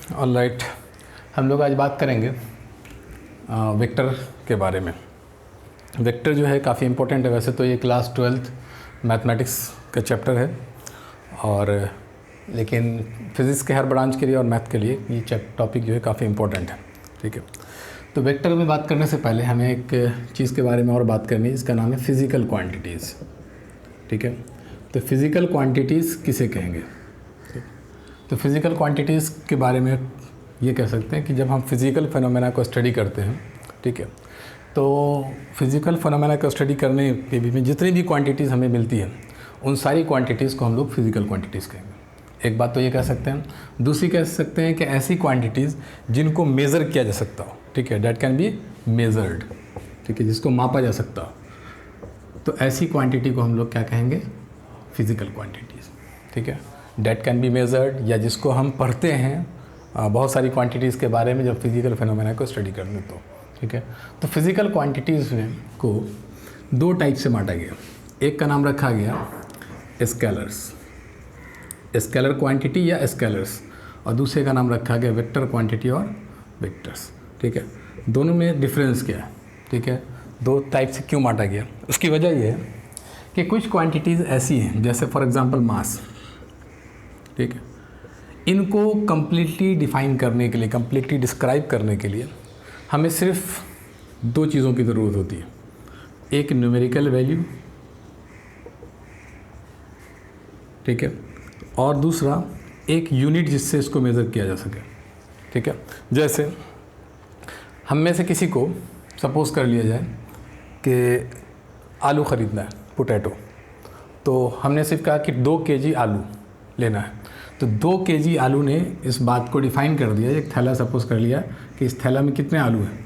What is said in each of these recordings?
Alright, हम लोग आज बात करेंगे वेक्टर के बारे में। वेक्टर जो है काफ़ी इम्पोर्टेंट है। वैसे तो ये क्लास 12th मैथमेटिक्स का चैप्टर है, और लेकिन फिज़िक्स के हर ब्रांच के लिए और मैथ के लिए ये टॉपिक जो है काफ़ी इम्पोर्टेंट है। ठीक है, तो वेक्टर में बात करने से पहले हमें एक चीज़ के बारे में और बात करनी है, इसका नाम है फ़िज़िकल क्वांटिटीज़। ठीक है, तो फ़िज़िकल क्वांटिटीज़ किसे कहेंगे? तो फिज़िकल क्वांटिटीज़ के बारे में ये कह सकते हैं कि जब हम फिज़िकल फिनोमेना को स्टडी करते हैं, ठीक है, तो फिज़िकल फिनोमेना को स्टडी करने के बीच में जितनी भी क्वांटिटीज़ हमें मिलती है, उन सारी क्वांटिटीज़ को हम लोग फिज़िकल क्वांटिटीज़ कहेंगे। एक बात तो ये कह सकते हैं। दूसरी कह सकते हैं कि ऐसी क्वांटिटीज़ जिनको मेज़र किया जा सकता हो, ठीक है, डैट कैन बी मेज़र्ड, ठीक है, जिसको मापा जा सकता हो, तो ऐसी क्वांटिटी को हम लोग क्या कहेंगे? Physical quantities. ठीक है, डैट कैन बी मेज़र्ड, या जिसको हम पढ़ते हैं बहुत सारी क्वांटिटीज़ के बारे में जब फिज़िकल फिनोमेना को स्टडी करने तो। ठीक है, तो फिज़िकल क्वांटिटीज़ में को दो टाइप से बांटा गया। एक का नाम रखा गया स्केलर्स, स्केलर क्वांटिटी या स्केलर्स, और दूसरे का नाम रखा गया वेक्टर क्वांटिटी और वेक्टर्स। ठीक है, दोनों में डिफरेंस क्या है? ठीक है, दो टाइप से क्यों बांटा गया? उसकी वजह यह है कि कुछ क्वांटिटीज़ ऐसी हैं, जैसे फॉर एग्जांपल मास, ठीक है, इनको कम्प्लीटली डिफ़ाइन करने के लिए, कम्प्लीटली डिस्क्राइब करने के लिए हमें सिर्फ दो चीज़ों की ज़रूरत होती है। एक न्यूमेरिकल वैल्यू, ठीक है, और दूसरा एक यूनिट जिससे इसको मेज़र किया जा सके। ठीक है, जैसे हम में से किसी को सपोज़ कर लिया जाए कि आलू ख़रीदना है, पोटैटो, तो हमने सिर्फ कहा कि 2 kg आलू लेना है, तो 2 kg आलू ने इस बात को डिफ़ाइन कर दिया। एक थैला सपोज़ कर लिया कि इस थैला में कितने आलू हैं,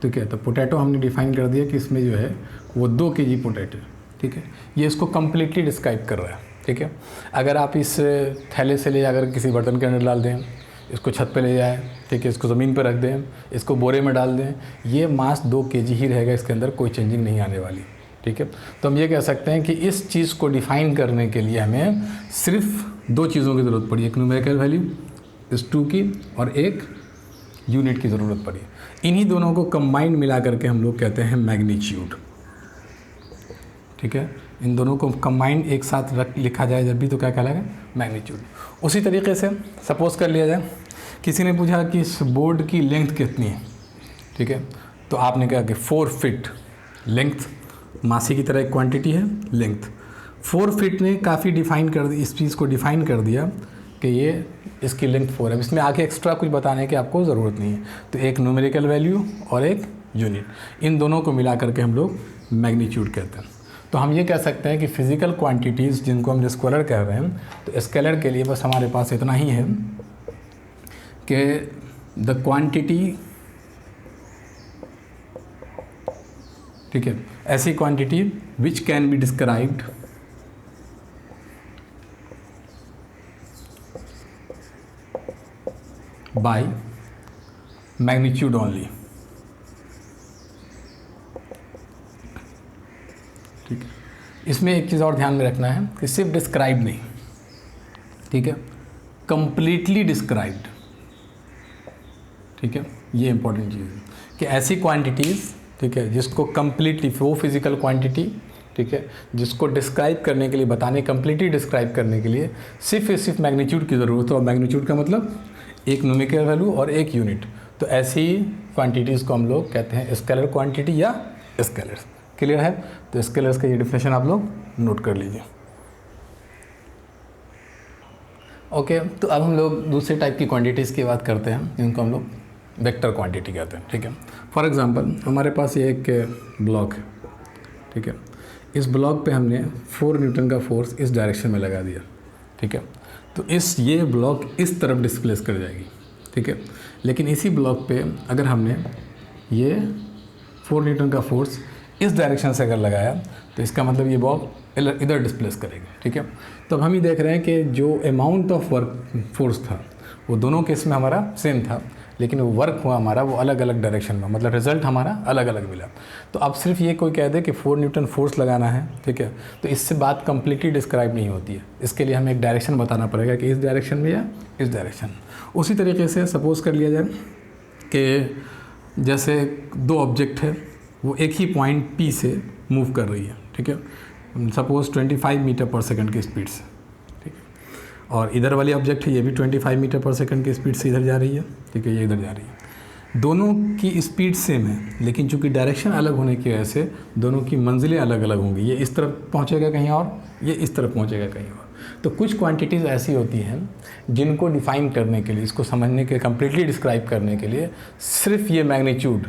ठीक है, तो पोटैटो हमने डिफ़ाइन कर दिया कि इसमें जो है वो 2 kg पोटैटो। ठीक है, ये इसको कम्प्लीटली डिस्क्राइब कर रहा है। ठीक है, अगर आप इस थैले से ले जाकर किसी बर्तन के अंदर डाल दें, इसको छत पे ले जाएं, ठीक है, इसको ज़मीन पर रख दें, इसको बोरे में डाल दें, ये मास 2 kg ही रहेगा, इसके अंदर कोई चेंजिंग नहीं आने वाली। ठीक है, तो हम ये कह सकते हैं कि इस चीज़ को डिफ़ाइन करने के लिए हमें सिर्फ दो चीज़ों की ज़रूरत पड़ी, एक न्यूमेरिकल वैल्यू इस 2 की, और एक यूनिट की ज़रूरत पड़ी। इन्हीं दोनों को कंबाइंड मिला करके हम लोग कहते हैं मैग्नीट्यूड। ठीक है, इन दोनों को कंबाइंड एक साथ लिखा जाए जब भी, तो क्या कहलाएगा? मैग्नीट्यूड। उसी तरीके से सपोज़ कर लिया जाए किसी ने पूछा कि इस बोर्ड की लेंथ कितनी है, ठीक है, तो आपने कहा कि 4 फीट लेंथ, मासी की तरह एक क्वांटिटी है लेंथ। 4 फीट ने काफ़ी डिफ़ाइन कर दी, इस चीज़ को डिफ़ाइन कर दिया कि ये इसकी लेंथ 4 है। इसमें आगे एक्स्ट्रा कुछ बताने की आपको ज़रूरत नहीं है। तो एक न्यूमेरिकल वैल्यू और एक यूनिट, इन दोनों को मिला करके हम लोग मैग्नीट्यूड कहते हैं। तो हम ये कह सकते हैं कि फ़िज़िकल क्वांटिटीज़ जिनको हम स्केलर कह रहे हैं, तो स्केलर के लिए बस हमारे पास इतना ही है कि द क्वांटिटी, ठीक है, ऐसी quantity which can be described by magnitude only. ठीक है, इसमें एक चीज़ और ध्यान में रखना है कि सिर्फ डिस्क्राइब नहीं, ठीक है, कंप्लीटली डिस्क्राइब्ड। ठीक है, ये इंपॉर्टेंट चीज़ है कि ऐसी क्वांटिटीज़, ठीक है, जिसको कम्प्लीटली, वो फिज़िकल क्वांटिटी, ठीक है, जिसको डिस्क्राइब करने के लिए, बताने, कम्प्लीटली डिस्क्राइब करने के लिए सिर्फ मैग्नीट्यूड की ज़रूरत है। और मैग्नीट्यूड का मतलब एक न्यूमेरिकल वैल्यू और एक यूनिट। तो ऐसी क्वांटिटीज़ को हम लोग कहते हैं स्केलर क्वांटिटी या स्केलर्स। क्लियर है? तो स्केलर्स का ये डिफिनेशन आप लोग नोट कर लीजिए। ओके, तो अब हम लोग दूसरे टाइप की क्वांटिटीज़ की बात करते हैं, जिनको हम लोग वेक्टर क्वांटिटी कहते हैं। ठीक है, फॉर एग्जांपल हमारे पास ये एक ब्लॉक है, ठीक है, इस ब्लॉक पे हमने 4 न्यूटन का फोर्स इस डायरेक्शन में लगा दिया। ठीक है, तो ये ब्लॉक इस तरफ डिस्प्लेस कर जाएगी। ठीक है, लेकिन इसी ब्लॉक पे अगर हमने ये 4 न्यूटन का फोर्स इस डायरेक्शन से अगर लगाया, तो इसका मतलब ये ब्लॉक इधर डिस्प्लेस करेगी। ठीक है, तो अब हम ही देख रहे हैं कि जो अमाउंट ऑफ वर्क फोर्स था वो दोनों केस में हमारा सेम था, लेकिन वो वर्क हुआ हमारा वो अलग अलग डायरेक्शन में, मतलब रिजल्ट हमारा अलग अलग मिला। तो अब सिर्फ ये कोई कह दे कि 4 न्यूटन फोर्स लगाना है, ठीक है, तो इससे बात कंप्लीटली डिस्क्राइब नहीं होती है। इसके लिए हमें एक डायरेक्शन बताना पड़ेगा कि इस डायरेक्शन में या इस डायरेक्शन। उसी तरीके से सपोज़ कर लिया जाए कि जैसे दो ऑब्जेक्ट है, वो एक ही पॉइंट P से मूव कर रही है, ठीक है, सपोज़ 25 मीटर पर सेकंड की स्पीड से, ठीक है, और इधर वाली ऑब्जेक्ट है ये भी 25 मीटर पर सेकंड की स्पीड से इधर जा रही है, ठीक है, ये इधर जा रही है। दोनों की स्पीड सेम है, लेकिन चूंकि डायरेक्शन अलग होने की वजह से दोनों की मंजिलें अलग अलग होंगी। ये इस तरफ पहुंचेगा कहीं और, ये इस तरफ पहुंचेगा कहीं और। तो कुछ क्वांटिटीज़ ऐसी होती हैं जिनको डिफ़ाइन करने के लिए, इसको समझने के, कम्प्लीटली डिस्क्राइब करने के लिए सिर्फ ये मैग्नीट्यूड,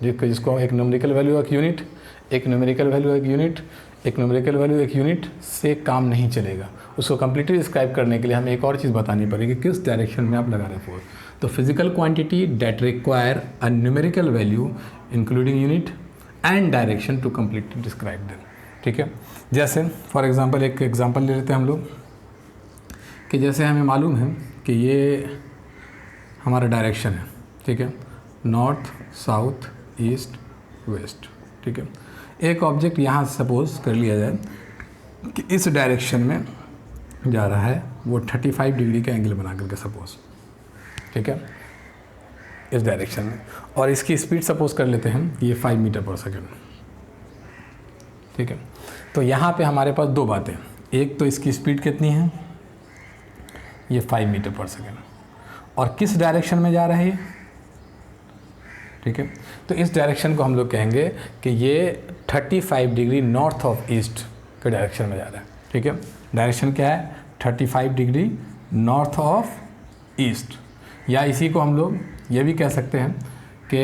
जिसको एक न्यूमेरिकल वैल्यू एक यूनिट, एक न्यूमेरिकल वैल्यू एक यूनिट, एक न्यूमेरिकल वैल्यू एक यूनिट से काम नहीं चलेगा। उसको कम्प्लीटली डिस्क्राइब करने के लिए हमें एक और चीज़ बतानी पड़ेगी, किस डायरेक्शन में आप लगा रहे फोर्स। तो physical quantity that require a numerical value including unit and direction to completely describe them, ठीक है। जैसे फॉर एग्जांपल एक एग्जांपल ले लेते हैं हम लोग कि जैसे हमें मालूम है कि ये हमारा डायरेक्शन है, ठीक है, नॉर्थ साउथ ईस्ट वेस्ट, ठीक है। एक ऑब्जेक्ट यहाँ सपोज कर लिया जाए कि इस डायरेक्शन में जा रहा है, वो 35 डिग्री का एंगल बना करके सपोज, ठीक है, इस डायरेक्शन में, और इसकी स्पीड सपोज कर लेते हैं ये 5 मीटर पर सेकंड, ठीक है। तो यहाँ पे हमारे पास दो बातें, एक तो इसकी स्पीड कितनी है, ये 5 मीटर पर सेकंड, और किस डायरेक्शन में जा रहा है ये, ठीक है। तो इस डायरेक्शन को हम लोग कहेंगे कि ये 35 डिग्री नॉर्थ ऑफ ईस्ट के डायरेक्शन में जा रहा है, ठीक है। डायरेक्शन क्या है, 35 डिग्री नॉर्थ ऑफ ईस्ट, या इसी को हम लोग ये भी कह सकते हैं कि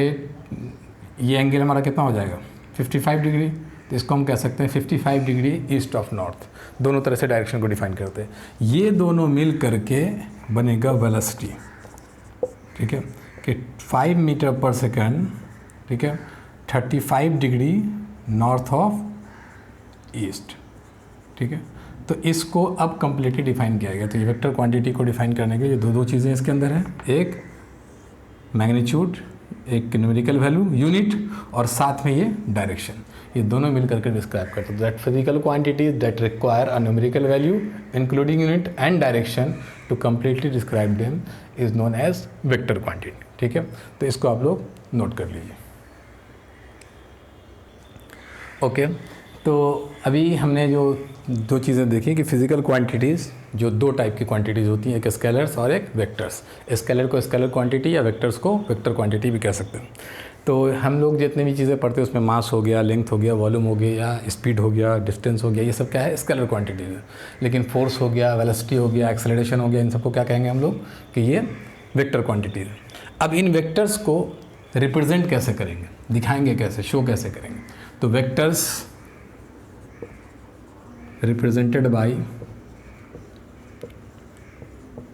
ये एंगल हमारा कितना हो जाएगा 55 डिग्री, तो इसको हम कह सकते हैं 55 डिग्री ईस्ट ऑफ नॉर्थ। दोनों तरह से डायरेक्शन को डिफाइन करते हैं। ये दोनों मिल करके बनेगा वेलोसिटी, ठीक है, कि 5 मीटर पर सेकंड, ठीक है, 35 डिग्री नॉर्थ ऑफ ईस्ट, ठीक है। तो इसको अब कम्प्लीटली डिफाइन किया गया। तो ये वेक्टर क्वांटिटी को डिफाइन करने के लिए दो चीज़ें इसके अंदर हैं, एक मैग्नीट्यूड, एक न्यूमेरिकल वैल्यू यूनिट, और साथ में ये डायरेक्शन, ये दोनों मिल करके डिस्क्राइब करते हैं। That physical quantities that require a numerical value including unit and direction to completely describe them is known as vector quantity, ठीक है। तो इसको आप लोग नोट कर लीजिए। ओके, तो अभी हमने जो दो चीज़ें देखी कि फिजिकल क्वांटिटीज़ जो दो टाइप की क्वांटिटीज़ होती हैं, एक स्केलर्स और एक वेक्टर्स। स्केलर को स्केलर क्वांटिटी या वेक्टर्स को वेक्टर क्वांटिटी भी कह सकते हैं। तो हम लोग जितने भी चीज़ें पढ़ते हैं उसमें मास हो गया, लेंथ हो गया, वॉल्यूम हो गया, या स्पीड हो गया, डिस्टेंस हो गया, ये सब क्या है, स्केलर क्वांटिटीज़ है। लेकिन फोर्स हो गया, वेलोसिटी हो गया, एक्सेलरेशन हो गया, इन सबको क्या कहेंगे हम लोग कि ये वेक्टर क्वांटिटीज़ है। अब इन वेक्टर्स को रिप्रेजेंट कैसे करेंगे, दिखाएंगे कैसे, शो कैसे करेंगे। तो vectors represented by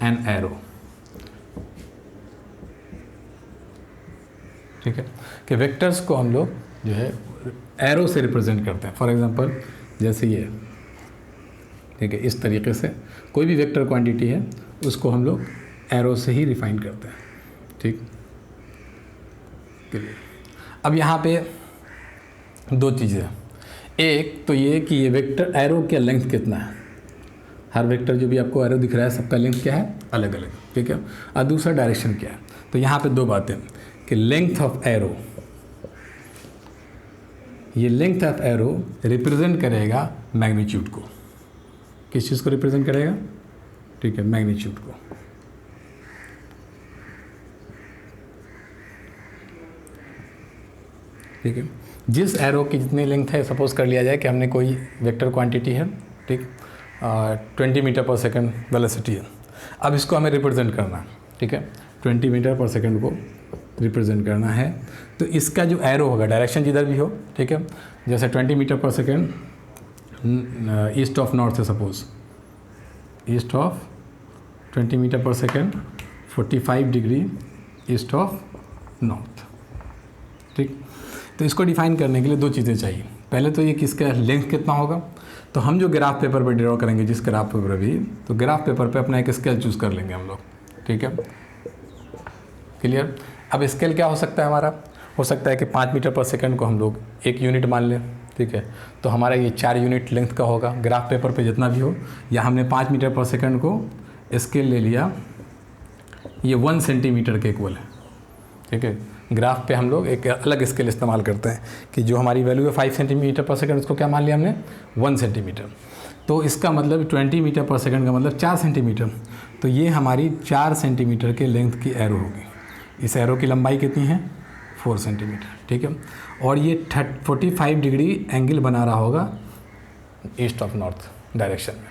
an arrow, ठीक है, कि वेक्टर्स को हम लोग जो है एरो से रिप्रेजेंट करते हैं। फॉर एग्जांपल जैसे ये, ठीक है, इस तरीके से कोई भी वेक्टर क्वांटिटी है उसको हम लोग एरो से ही रिफाइन करते हैं, ठीक। अब यहाँ पे दो चीज़ें हैं, एक तो ये कि ये वेक्टर एरो का लेंथ कितना है, हर वेक्टर जो भी आपको एरो दिख रहा है सबका लेंथ क्या है, अलग अलग, ठीक है। और दूसरा डायरेक्शन क्या है। तो यहाँ पे दो बातें कि लेंथ ऑफ एरो, ये लेंथ ऑफ एरो रिप्रेजेंट करेगा मैग्नीट्यूड को। किस चीज़ को रिप्रेजेंट करेगा, ठीक है, मैग्नीट्यूड को। ठीक है, जिस एरो की जितनी लेंथ है, सपोज कर लिया जाए कि हमने कोई वेक्टर क्वांटिटी है, ठीक, 20 मीटर पर सेकंड वेलोसिटी है। अब इसको हमें रिप्रेजेंट करना है, ठीक है, 20 मीटर पर सेकंड को रिप्रेजेंट करना है। तो इसका जो एरो होगा, डायरेक्शन जिधर भी हो, ठीक है, जैसे 20 मीटर पर सेकंड ईस्ट ऑफ नॉर्थ है, सपोज ईस्ट ऑफ 20 मीटर पर second 45 degree east of north, ठीक। तो इसको डिफाइन करने के लिए दो चीज़ें चाहिए। पहले तो ये किसका लेंथ कितना होगा, तो हम जो ग्राफ पेपर पर ड्रॉ करेंगे, जिस ग्राफ पेपर भी, तो ग्राफ पेपर पे अपना एक स्केल चूज़ कर लेंगे हम लोग, ठीक है, क्लियर। अब स्केल क्या हो सकता है हमारा, हो सकता है कि 5 मीटर पर सेकंड को हम लोग 1 यूनिट मान लें, ठीक है। तो हमारा ये 4 यूनिट लेंथ का होगा, ग्राफ पेपर पे जितना भी हो, या हमने 5 मीटर पर सेकंड को स्केल ले लिया, ये 1 सेंटीमीटर के इक्वल है, ठीक है। ग्राफ पे हम लोग एक अलग स्केल इस्तेमाल करते हैं कि जो हमारी वैल्यू है 5 सेंटीमीटर पर सेकंड, उसको क्या मान लिया हमने, 1 सेंटीमीटर। तो इसका मतलब 20 मीटर पर सेकंड का मतलब 4 सेंटीमीटर। तो ये हमारी 4 सेंटीमीटर के लेंथ की एरो होगी। इस एरो की लंबाई कितनी है, 4 सेंटीमीटर, ठीक है। और ये 45 डिग्री एंगल बना रहा होगा ईस्ट ऑफ नॉर्थ डायरेक्शन में,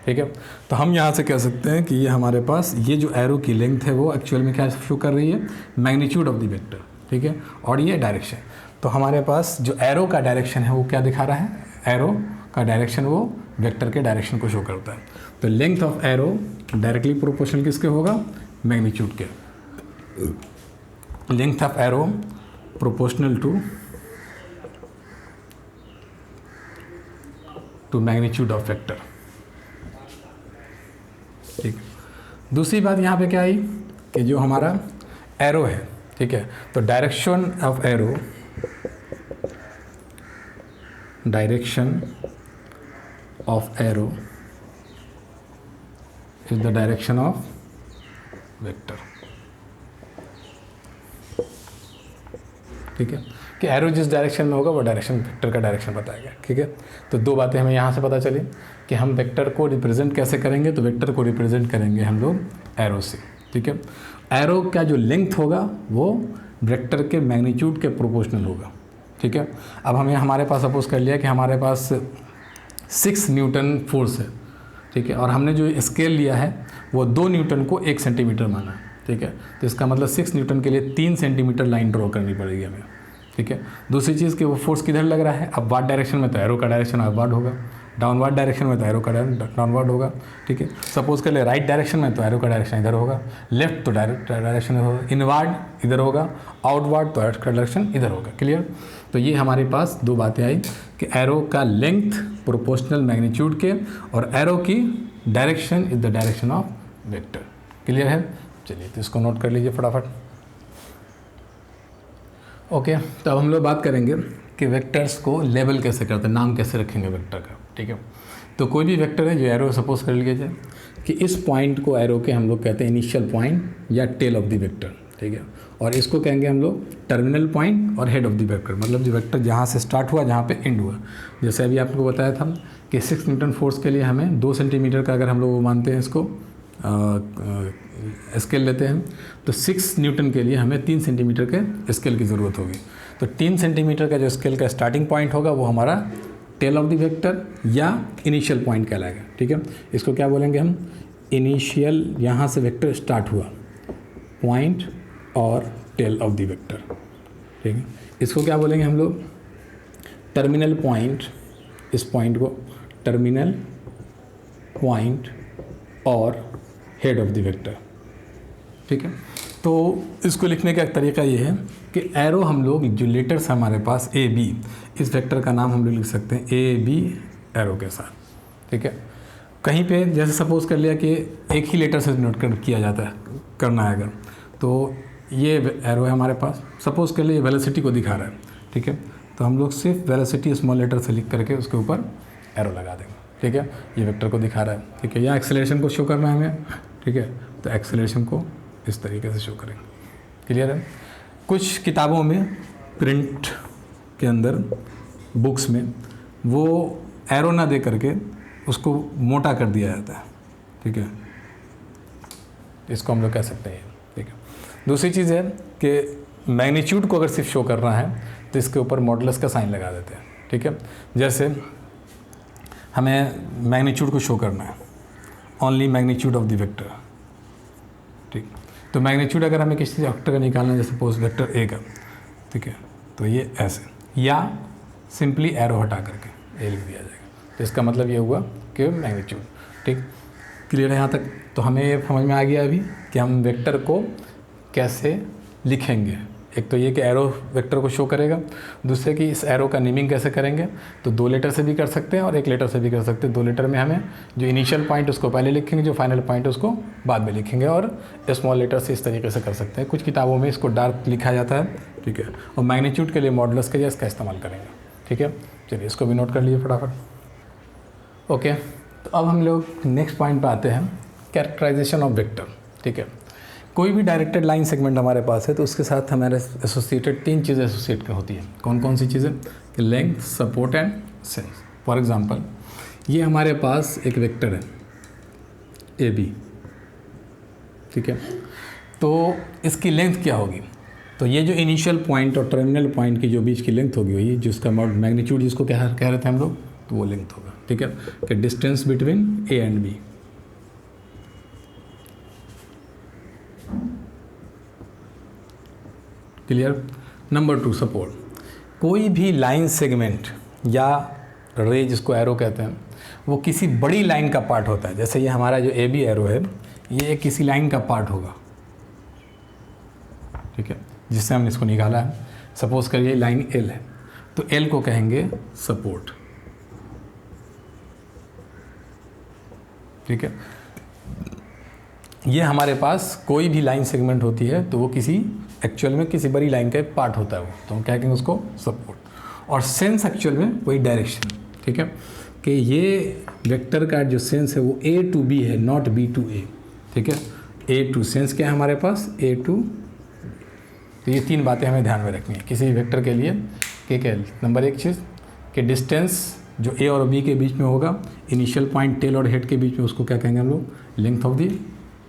ठीक है। तो हम यहाँ से कह सकते हैं कि ये हमारे पास ये जो एरो की लेंथ है वो एक्चुअल में क्या शो कर रही है, मैग्नीट्यूड ऑफ द वेक्टर, ठीक है। और ये डायरेक्शन, तो हमारे पास जो एरो का डायरेक्शन है वो क्या दिखा रहा है, एरो का डायरेक्शन वो वेक्टर के डायरेक्शन को शो करता है। तो length of arrow directly proportional किसके होगा, मैग्नीट्यूड के। Length of arrow proportional to magnitude of vector, ठीक है। दूसरी बात यहाँ पे क्या आई कि जो हमारा एरो है, ठीक है, तो direction of arrow, direction of arrow is the direction of vector, ठीक है। कि एरो जिस डायरेक्शन में होगा वो डायरेक्शन वेक्टर का डायरेक्शन बताएगा, ठीक है। तो दो बातें हमें यहाँ से पता चली कि हम वेक्टर को रिप्रेजेंट कैसे करेंगे, तो वेक्टर को रिप्रेजेंट करेंगे हम लोग एरो से, ठीक है। एरो का जो लेंथ होगा वो वेक्टर के मैग्नीट्यूड के प्रोपोर्शनल होगा, ठीक है। अब हमें हमारे पास सपोज कर लिया कि हमारे पास 6 न्यूटन फोर्स है, ठीक है, और हमने जो स्केल लिया है वो 2 न्यूटन को 1 सेंटीमीटर माना है, ठीक है। तो इसका मतलब 6 न्यूटन के लिए 3 सेंटीमीटर लाइन ड्रॉ करनी पड़ेगी हमें, ठीक है। दूसरी चीज़ कि वो फोर्स किधर लग रहा है, अपवार्ड डायरेक्शन में तो एरो का डायरेक्शन अपवार्ड होगा, डाउनवर्ड डायरेक्शन में तो एरो का डाउनवर्ड होगा, ठीक है। सपोज कर ले राइट डायरेक्शन में तो एरो का डायरेक्शन इधर होगा, लेफ्ट तो डायरेक्ट डायरेक्शन होगा, इनवर्ड इधर होगा, आउटवर्ड तो एरो का डायरेक्शन इधर होगा, क्लियर। तो ये हमारे पास दो बातें आई कि एरो का लेंथ प्रोपोर्शनल मैग्नीट्यूड के और एरो की direction is the direction of vector, clear है। चलिए तो इसको नोट कर लीजिए फटाफट। ओके, तो अब हम लोग बात करेंगे कि वेक्टर्स को लेबल कैसे करते हैं, नाम कैसे रखेंगे वेक्टर का, ठीक है। तो कोई भी वेक्टर है जो एरो सपोज कर लीजिए कि इस पॉइंट को एरो के हम लोग कहते हैं इनिशियल पॉइंट या टेल ऑफ द वेक्टर, ठीक है। और इसको कहेंगे हम लोग टर्मिनल पॉइंट और हेड ऑफ द वेक्टर, मतलब जो वेक्टर जहाँ से स्टार्ट हुआ जहाँ पे एंड हुआ। जैसे अभी आपको बताया था कि 6 न्यूटन फोर्स के लिए हमें 2 सेंटीमीटर का अगर हम लोग मानते हैं इसको स्केल लेते हैं, तो 6 न्यूटन के लिए हमें 3 सेंटीमीटर के स्केल की ज़रूरत होगी। तो 3 सेंटीमीटर का जो स्केल का स्टार्टिंग पॉइंट होगा वो हमारा टेल ऑफ द वेक्टर या इनिशियल पॉइंट कहलाएगा, ठीक है। इसको क्या बोलेंगे हम, इनिशियल, यहाँ से वेक्टर स्टार्ट हुआ पॉइंट और टेल ऑफ द वेक्टर, ठीक है। इसको क्या बोलेंगे हम लोग, टर्मिनल पॉइंट, इस पॉइंट को टर्मिनल पॉइंट और हेड ऑफ द वेक्टर, ठीक है। तो इसको लिखने का एक तरीका ये है कि एरो हम लोग जो लेटर्स हमारे पास ए बी, इस वेक्टर का नाम हम लोग लिख सकते हैं ए बी एरो के साथ, ठीक है। कहीं पे जैसे सपोज कर लिया कि एक ही लेटर से नोट किया जाता है, करना है अगर, तो ये एरो है हमारे पास, सपोज कर लिए वेलोसिटी को दिखा रहा है, ठीक है। तो हम लोग सिर्फ वेलोसिटी स्मॉल लेटर से लिख करके उसके ऊपर एरो लगा देंगे, ठीक है। ये वेक्टर को दिखा रहा है, ठीक है। या एक्सेलरेशन को शो करना है हमें, ठीक है, तो एक्सेलरेशन को इस तरीके से शो करेंगे, क्लियर है। कुछ किताबों में प्रिंट के अंदर बुक्स में वो एरो ना दे करके उसको मोटा कर दिया जाता है, ठीक है। इसको हम लोग कह सकते हैं, ठीक है। दूसरी चीज़ है कि मैग्नीट्यूड को अगर सिर्फ शो करना है तो इसके ऊपर मॉडुलस का साइन लगा देते हैं, ठीक है। जैसे हमें मैग्नीट्यूड को शो करना है, only magnitude of the vector, ठीक। तो मैग्नीट्यूड अगर हमें किसी वेक्टर का निकालना है, जैसे सपोज वेक्टर ए का, ठीक है, तो ये ऐसे, या सिंपली एरो हटा करके ए लिख दिया जाएगा। तो इसका मतलब ये हुआ कि मैग्नीट्यूड, ठीक, क्लियर है यहाँ तक। तो हमें ये समझ में आ गया अभी कि हम वेक्टर को कैसे लिखेंगे, एक तो ये कि एरो वेक्टर को शो करेगा, दूसरे कि इस एरो का नेमिंग कैसे करेंगे, तो 2 लेटर से भी कर सकते हैं और 1 लेटर से भी कर सकते हैं। 2 लेटर में हमें जो इनिशियल पॉइंट उसको पहले लिखेंगे, जो फाइनल पॉइंट उसको बाद में लिखेंगे, और स्मॉल लेटर से इस तरीके से कर सकते हैं। कुछ किताबों में इसको डार्क लिखा जाता है, ठीक है, और मैग्नीट्यूड के लिए मॉडुलस के लिए इसका इस्तेमाल करेंगे, ठीक है। चलिए इसको भी नोट कर लिए फटाफट। ओके, तो अब हम लोग नेक्स्ट पॉइंट पे आते हैं, कैरेक्टराइजेशन ऑफ वेक्टर, ठीक है। कोई भी डायरेक्टेड लाइन सेगमेंट हमारे पास है तो उसके साथ हमारे एसोसिएटेड 3 चीज़ें एसोसिएट होती हैं। कौन कौन सी चीज़ें? कि length, support and sense. For example ये हमारे पास एक वेक्टर है ए बी, ठीक है, तो इसकी लेंथ क्या होगी? तो ये जो इनिशियल पॉइंट और टर्मिनल पॉइंट की जो बीच की लेंथ होगी वही जिसका मैग्नीट्यूड जिसको कह रहे थे हम लोग, तो वो लेंथ होगा, ठीक है, कि distance between A and B. Clear? Number 2, support. कोई भी लाइन सेगमेंट या रे जिसको एरो कहते हैं वो किसी बड़ी लाइन का पार्ट होता है। जैसे ये हमारा जो ए बी एरो है ये किसी लाइन का पार्ट होगा, ठीक है, जिससे हमने इसको निकाला है। सपोज करिए लाइन एल है तो एल को कहेंगे सपोर्ट, ठीक है। ये हमारे पास कोई भी लाइन सेगमेंट होती है तो वो किसी एक्चुअल में किसी बड़ी लाइन का एक पार्ट होता है वो, तो हम कहेंगे उसको सपोर्ट। और सेंस एक्चुअल में वही डायरेक्शन, ठीक है, कि ये वेक्टर का जो सेंस है वो ए टू बी है, नॉट बी टू ए, ठीक है। ए टू सेंस क्या है हमारे पास? ए टू। तो ये 3 बातें हमें ध्यान में रखनी है किसी वेक्टर के लिए। क्या? नंबर 1 चीज़ कि डिस्टेंस जो ए और बी के बीच में होगा, इनिशियल पॉइंट टेल और हेड के बीच में, उसको क्या कहेंगे हम लोग? Length of the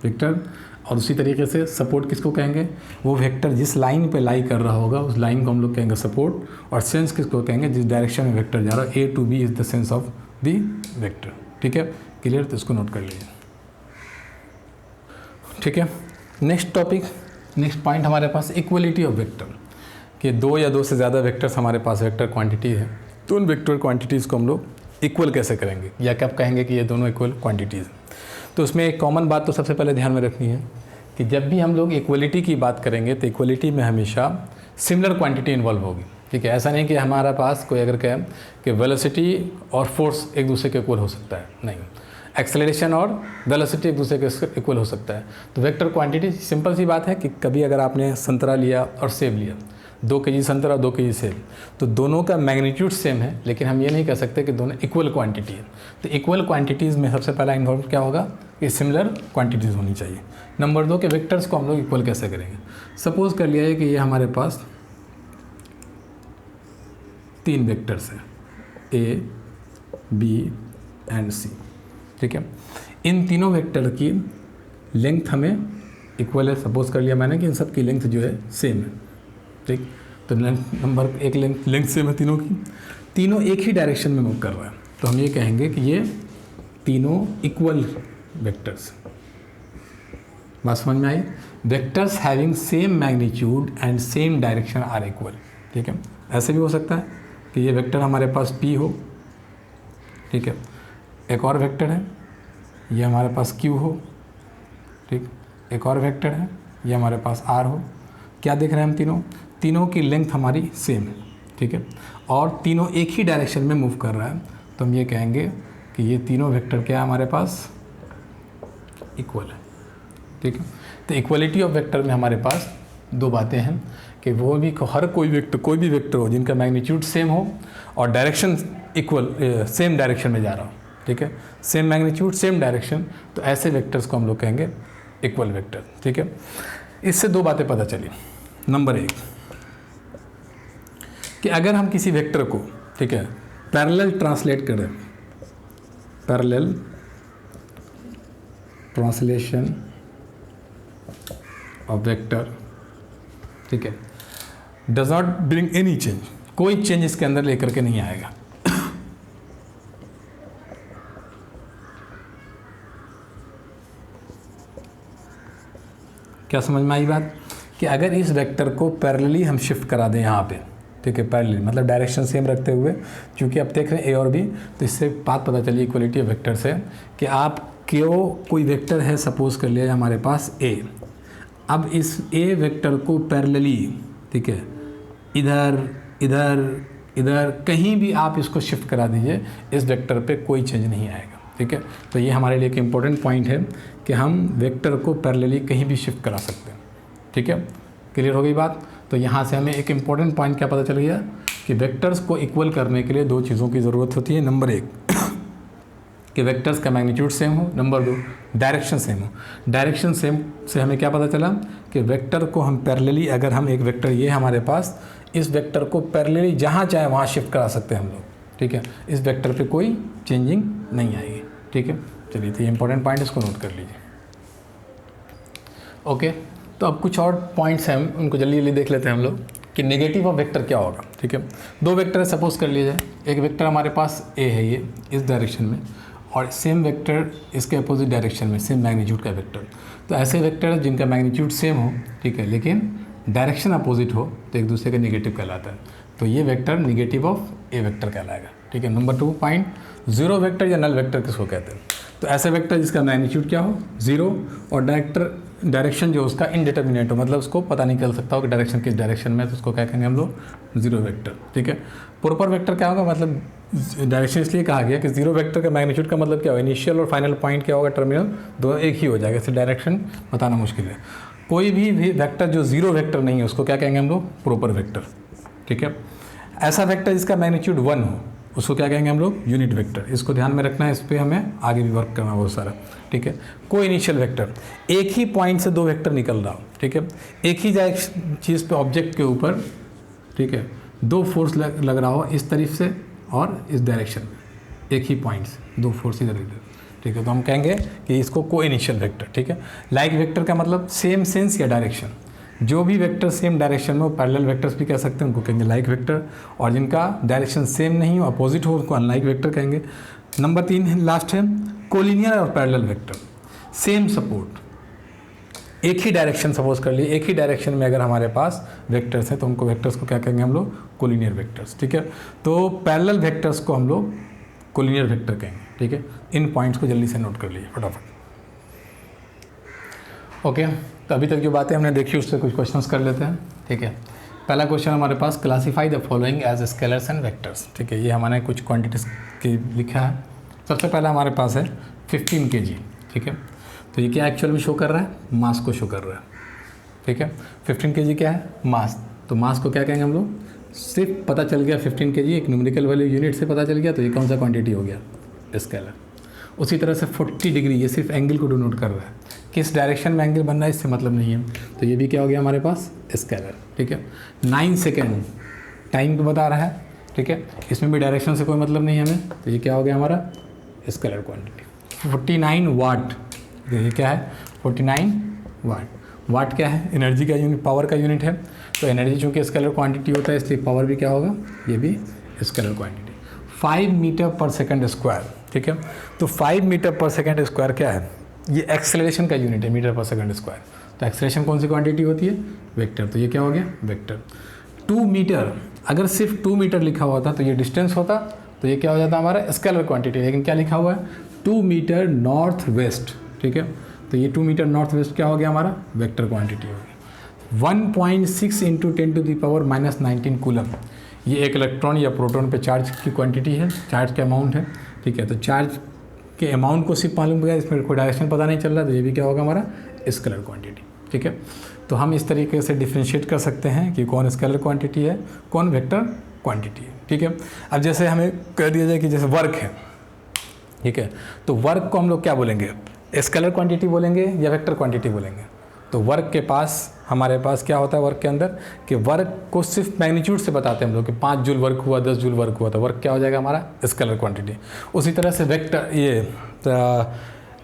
vector. और उसी तरीके से सपोर्ट किसको कहेंगे? वो वेक्टर जिस लाइन पे लाई कर रहा होगा उस लाइन को हम लोग कहेंगे सपोर्ट। और सेंस किसको कहेंगे? जिस डायरेक्शन में वेक्टर जा रहा है, A to B is the sense of the vector, ठीक है। क्लियर? तो इसको नोट कर लीजिए, ठीक है। नेक्स्ट टॉपिक, नेक्स्ट पॉइंट हमारे पास इक्वलिटी ऑफ वेक्टर, कि 2 या 2 से ज़्यादा वेक्टर्स हमारे पास वेक्टर क्वांटिटी है, तो उन वेक्टर क्वांटिटीज़ को हम लोग इक्वल कैसे करेंगे, या कब कहेंगे कि ये दोनों इक्वल क्वांटिटीज़। तो उसमें एक कॉमन बात तो सबसे पहले ध्यान में रखनी है कि जब भी हम लोग इक्वलिटी की बात करेंगे तो इक्वलिटी में हमेशा सिमिलर क्वांटिटी इन्वॉल्व होगी, ठीक है। ऐसा नहीं कि हमारा पास कोई अगर कहें कि वेलोसिटी और फोर्स एक दूसरे के इक्वल हो सकता है, नहीं। एक्सेलरेशन और वेलोसिटी एक दूसरे के इक्वल हो सकता है। तो वेक्टर क्वांटिटी सिंपल सी बात है कि कभी अगर आपने संतरा लिया और सेब लिया, 2 केजी संतरा 2 केजी सेब, तो दोनों का मैग्नीट्यूड सेम है, लेकिन हम ये नहीं कह सकते कि दोनों इक्वल क्वांटिटी है। तो इक्वल क्वांटिटीज़ में सबसे पहला इन्वॉल्व क्या होगा कि सिमिलर क्वांटिटीज़ होनी चाहिए। नंबर 2 के वेक्टर्स को हम लोग इक्वल कैसे करेंगे? सपोज कर लिया है कि ये हमारे पास 3 वेक्टर्स हैं, ए बी एंड सी, ठीक है। इन तीनों वेक्टर की लेंथ हमें इक्वल है। सपोज कर लिया मैंने कि इन सब की लेंथ जो है सेम है, ठीक। तो नंबर 1 लेंथ सेम है तीनों की, तीनों एक ही डायरेक्शन में मूव कर रहा है, तो हम ये कहेंगे कि ये तीनों इक्वल वेक्टर्स। बात समझ में आई? Vectors having same magnitude and same direction are equal, ठीक है। ऐसे भी हो सकता है कि ये वेक्टर हमारे पास P हो, ठीक है, एक और वेक्टर है ये हमारे पास Q हो, ठीक, एक और वेक्टर है ये हमारे पास R हो। क्या देख रहे हैं हम? तीनों की लेंथ हमारी सेम है, ठीक है, और तीनों एक ही डायरेक्शन में मूव कर रहा है, तो हम ये कहेंगे कि ये तीनों वेक्टर क्या है हमारे पास? इक्वल है, ठीक है। तो इक्वलिटी ऑफ वेक्टर में हमारे पास 2 बातें हैं कि वो भी हर कोई भी वेक्टर हो जिनका मैग्नीट्यूड सेम हो और डायरेक्शन इक्वल सेम डायरेक्शन में जा रहा हो, ठीक है, सेम मैग्नीट्यूड सेम डायरेक्शन, तो ऐसे वेक्टर्स को हम लोग कहेंगे इक्वल वेक्टर, ठीक है। इससे 2 बातें पता चली। नंबर 1 कि अगर हम किसी वेक्टर को, ठीक है, पैरेलल ट्रांसलेट करें, पैरेलल ट्रांसलेशन ऑफ वेक्टर, ठीक है, does not bring any change, कोई चेंज इसके अंदर लेकर के नहीं आएगा। क्या समझ में आई बात? कि अगर इस वेक्टर को पैरेलली हम शिफ्ट करा दें यहाँ पे, ठीक है, पैरेलली मतलब डायरेक्शन सेम रखते हुए, क्योंकि अब देख रहे हैं ए और बी, तो इससे बात पता चली इक्वलिटी ऑफ वेक्टर से कि आप क्यों कोई वेक्टर है, सपोज कर लिया हमारे पास ए, अब इस ए वेक्टर को पैरेलली ठीक है, इधर इधर इधर कहीं भी आप इसको शिफ्ट करा दीजिए, इस वेक्टर पे कोई चेंज नहीं आएगा। ठीक है, तो ये हमारे लिए एक इम्पोर्टेंट पॉइंट है कि हम वेक्टर को पैरेलली कहीं भी शिफ्ट करा सकते हैं। ठीक है, क्लियर हो गई बात। तो यहाँ से हमें एक इम्पॉर्टेंट पॉइंट क्या पता चल गया कि वेक्टर्स को इक्वल करने के लिए दो चीज़ों की ज़रूरत होती है। नंबर एक कि वेक्टर्स का मैग्नीट्यूड सेम हो, नंबर दो डायरेक्शन सेम हो। डायरेक्शन सेम से हमें क्या पता चला कि वेक्टर को हम पैरेलली, अगर हम एक वेक्टर ये हमारे पास, इस वेक्टर को पैरेलली जहाँ चाहे वहाँ शिफ्ट करा सकते हैं हम लोग। ठीक है, इस वेक्टर पे कोई चेंजिंग नहीं आएगी। ठीक है, चलिए तो ये इंपॉर्टेंट पॉइंट इसको नोट कर लीजिए। ओके, तो अब कुछ और पॉइंट्स हैं, उनको जल्दी जल्दी देख लेते हैं हम लोग कि नेगेटिव ऑफ वेक्टर क्या होगा। ठीक है, दो वेक्टर सपोज कर लीजिए, एक वेक्टर हमारे पास ए है ये इस डायरेक्शन में, और सेम वेक्टर इसके अपोजिट डायरेक्शन में, सेम मैग्नीट्यूड का वेक्टर। तो ऐसे वेक्टर जिनका मैग्नीट्यूड सेम हो, ठीक है, लेकिन डायरेक्शन अपोजिट हो, तो एक दूसरे का नेगेटिव कहलाता है। तो ये vector negative of A vector कहलाएगा। ठीक है, नंबर 2 पॉइंट, जीरो वेक्टर या नल वेक्टर किसको कहते हैं? तो ऐसे वेक्टर जिसका मैग्नीट्यूड क्या हो, जीरो, और डायरेक्शन जो उसका इनडिटर्मिनेट हो, मतलब उसको पता नहीं चल सकता हो कि डायरेक्शन किस डायरेक्शन में है, तो उसको क्या कहेंगे हम लोग? Zero vector. ठीक है, प्रॉपर वेक्टर क्या होगा, मतलब डायरेक्शन इसलिए कहा गया कि जीरो वेक्टर का मैग्नीट्यूड का मतलब क्या होगा, इनिशियल और फाइनल पॉइंट क्या होगा, टर्मिनल दोनों एक ही हो जाएगा, इससे डायरेक्शन बताना मुश्किल है। कोई भी वेक्टर जो जीरो वेक्टर नहीं है उसको क्या कहेंगे हम लोग? Proper vector. ठीक है, ऐसा वेक्टर जिसका मैग्नीट्यूड 1 हो उसको क्या कहेंगे हम लोग? Unit vector. इसको ध्यान में रखना है, इस पर हमें आगे भी वर्क करना बहुत सारा। ठीक है, कोई इनिशियल वेक्टर, एक ही पॉइंट से दो वेक्टर निकल रहा हो, ठीक है, एक ही चीज़ पे ऑब्जेक्ट के ऊपर, ठीक है, दो फोर्स लग रहा हो इस तरफ से और इस डायरेक्शन में, एक ही पॉइंट से दो फोर्स इधर इधर। ठीक है, तो हम कहेंगे कि इसको को इनिशियल वेक्टर। ठीक है, लाइक वेक्टर का मतलब सेम सेंस या डायरेक्शन, जो भी वेक्टर सेम डायरेक्शन में हो, पैरेलल वेक्टर्स भी कह सकते हैं, उनको कहेंगे लाइक वेक्टर, और जिनका डायरेक्शन सेम नहीं हो, अपोजिट हो, उनको अनलाइक वेक्टर कहेंगे। नंबर 3 लास्ट है कोलिनियर और पैरेलल वेक्टर। सेम सपोर्ट, एक ही डायरेक्शन सपोज कर लिए, एक ही डायरेक्शन में अगर हमारे पास वेक्टर्स हैं तो उनको वेक्टर्स को क्या कहेंगे हम लोग? Collinear vectors. ठीक है, तो पैरेलल वेक्टर्स को हम लोग कोलिनियर वेक्टर कहेंगे। ठीक है, इन पॉइंट्स को जल्दी से नोट कर लीजिए फटाफट। ओके, तो अभी तक जो बातें हमने देखी उससे कुछ क्वेश्चंस कर लेते हैं। ठीक है, पहला क्वेश्चन हमारे पास, classify the following as scalars and vectors. ठीक है, ये हमने कुछ क्वांटिटीज की लिखा है। सबसे पहला हमारे पास है 15 kg। ठीक है, तो ये क्या एक्चुअल में शो कर रहा है? मास को शो कर रहा है। ठीक है, 15 kg क्या है? मास। तो मास को क्या कहेंगे हम लोग? सिर्फ पता चल गया 15 kg, एक न्यूमेरिकल वैल्यू यूनिट से पता चल गया, तो ये कौन सा क्वांटिटी हो गया? स्केलर। उसी तरह से 40 डिग्री, ये सिर्फ एंगल को डिनोट कर रहा है, किस डायरेक्शन में एंगल बन रहा है इससे मतलब नहीं है, तो ये भी क्या हो गया हमारे पास? स्केलर। ठीक है, 9 सेकेंड टाइम को बता रहा है। ठीक है, इसमें भी डायरेक्शन से कोई मतलब नहीं है हमें, तो ये क्या हो गया हमारा? Scalar quantity. 49 वाट, ये क्या है? 49 वाट। वाट क्या है? एनर्जी का यूनिट, पावर का यूनिट है, तो एनर्जी चूँकि स्केलर क्वांटिटी होता है इसलिए पावर भी क्या होगा? ये भी स्केलर क्वांटिटी। 5 मीटर पर सेकंड स्क्वायर। ठीक है, तो 5 मीटर पर सेकंड स्क्वायर क्या है? ये एक्सेलरेशन का यूनिट है, मीटर पर सेकंड स्क्वायर। तो एक्सेलरेशन कौन सी क्वांटिटी होती है? वेक्टर। तो ये क्या हो गया? वेक्टर। 2 मीटर, अगर सिर्फ 2 मीटर लिखा हुआ था तो ये डिस्टेंस होता, तो ये क्या हो जाता हमारा? Scalar quantity. लेकिन क्या लिखा हुआ है? 2 मीटर नॉर्थ वेस्ट। ठीक है, तो ये 2 मीटर नॉर्थ वेस्ट क्या हो गया हमारा? वेक्टर क्वांटिटी हो गई। 1.6 × 10⁻⁻19 कूलम, ये एक इलेक्ट्रॉन या प्रोटॉन पे चार्ज की क्वांटिटी है, चार्ज का अमाउंट है। ठीक है, तो चार्ज के अमाउंट को सिर्फ मालूम गया, इसमें कोई डायरेक्शन पता नहीं चल रहा, तो ये भी क्या होगा हमारा? Scalar quantity. ठीक है, तो हम इस तरीके से डिफ्रेंशिएट कर सकते हैं कि कौन स्केलर क्वांटिटी है, कौन वेक्टर क्वांटिटी है। ठीक है, अब जैसे हमें कह दिया जाए कि जैसे वर्क है, ठीक है, तो वर्क को हम लोग क्या बोलेंगे? स्केलर क्वांटिटी बोलेंगे या वेक्टर क्वांटिटी बोलेंगे? तो वर्क के पास, हमारे पास क्या होता है वर्क के अंदर, कि वर्क को सिर्फ मैग्नीट्यूड से बताते हैं हम लोग कि 5 जूल वर्क हुआ, 10 जूल वर्क हुआ, तो वर्क क्या हो जाएगा हमारा? Scalar quantity. उसी तरह से वेक्टर, ये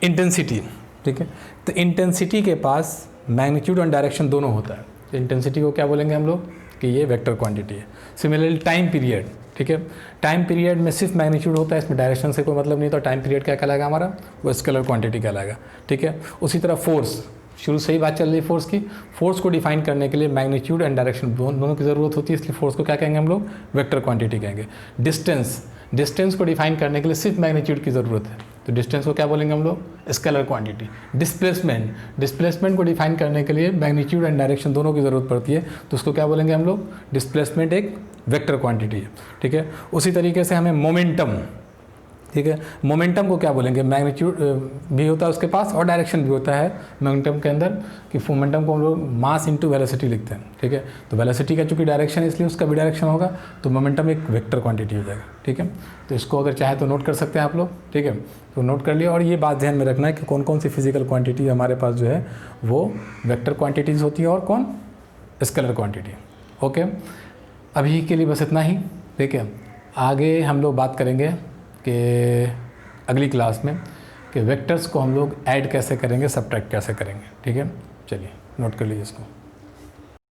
इंटेंसिटी। ठीक है, तो इंटेंसिटी के पास मैग्नीट्यूड और डायरेक्शन दोनों होता है, तो इंटेंसिटी को क्या बोलेंगे हम लोग? कि ये वेक्टर क्वांटिटी है। सिमिलरली टाइम पीरियड, ठीक है, टाइम पीरियड में सिर्फ मैग्नीट्यूड होता है, इसमें डायरेक्शन से कोई मतलब नहीं, तो टाइम पीरियड क्या कहलाएगा हमारा? वो स्केलर क्वांटिटी कहलाएगा। ठीक है, उसी तरह फोर्स, शुरू से ही बात चल रही है फोर्स की, फोर्स को डिफाइन करने के लिए मैग्नीट्यूड एंड डायरेक्शन दोनों की ज़रूरत होती है, इसलिए फोर्स को क्या कहेंगे हम लोग? वेक्टर क्वांटिटी कहेंगे। डिस्टेंस, डिस्टेंस को डिफाइन करने के लिए सिर्फ मैग्नीट्यूड की ज़रूरत है, तो डिस्टेंस को क्या बोलेंगे हम लोग, स्केलर क्वांटिटी। डिस्प्लेसमेंट को डिफाइन करने के लिए मैग्नीट्यूड एंड डायरेक्शन दोनों की ज़रूरत पड़ती है, तो उसको क्या बोलेंगे हम लोग, डिस्प्लेसमेंट एक वेक्टर क्वांटिटी है, ठीक है। उसी तरीके से हमें मोमेंटम, ठीक है, मोमेंटम को क्या बोलेंगे, मैग्नीट्यूड भी होता है उसके पास और डायरेक्शन भी होता है मोमेंटम के अंदर, कि मोमेंटम को हम लोग मास इंटू वेलोसिटी लिखते हैं, ठीक है। तो वेलोसिटी का चूँकि डायरेक्शन है इसलिए उसका भी डायरेक्शन होगा, तो मोमेंटम एक वेक्टर क्वांटिटी हो जाएगा, ठीक है। तो इसको अगर चाहे तो नोट कर सकते हैं आप लोग, ठीक है। तो नोट कर लिया, और ये बात ध्यान में रखना है कि कौन कौन सी फिजिकल क्वांटिटी हमारे पास जो है वो वेक्टर क्वांटिटीज़ होती है और कौन स्केलर क्वांटिटी। ओके, अभी के लिए बस इतना ही, ठीक है। आगे हम लोग बात करेंगे कि अगली क्लास में कि वेक्टर्स को हम लोग ऐड कैसे करेंगे, सब्ट्रैक्ट कैसे करेंगे, ठीक है। चलिए नोट कर लीजिए इसको।